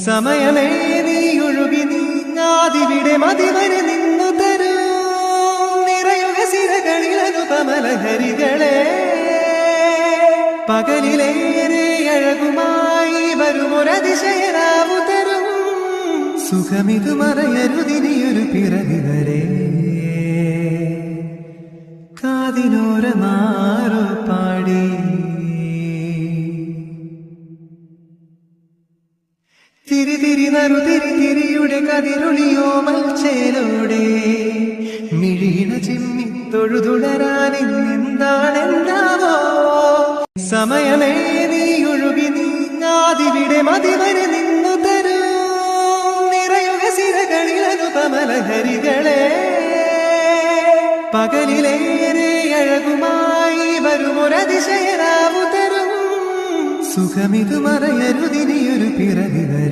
സമയമേ നീ ഒഴുകി നീങ്ങാതിവിടെ മതിവരെ നിന്നു തരൂ നിറയുക സിരകളിൽ അനുപമലഹരികളെ പകലിലേറെ അഴകുമായി വരുമൊരതിശയനാവു തരും സുഖമിതു മറയരുതിനിയൊരു പിറവി വരെ കാതിനോരമാറോ പാടി തിരി നറുതിരിയുടെ കതിരൊളിയോ മൽച്ചേലോടെ മിഴീണ ചിമ്മി തൊഴുതുടരാനെന്താണെന്താവോ സമയമേ നീ ഒഴുകി നീങ്ങാതിവിടെ മതിവരെ നിന്നു തരൂ നിറയുക സിരകളിൽ അനുപമലഹരികളെ പകലിലേറെ അഴകുമായി വരുമൊരതിശയനാവു തരും സുഖമിതു മറയരുതിനിയൊരു പിറവി വരെ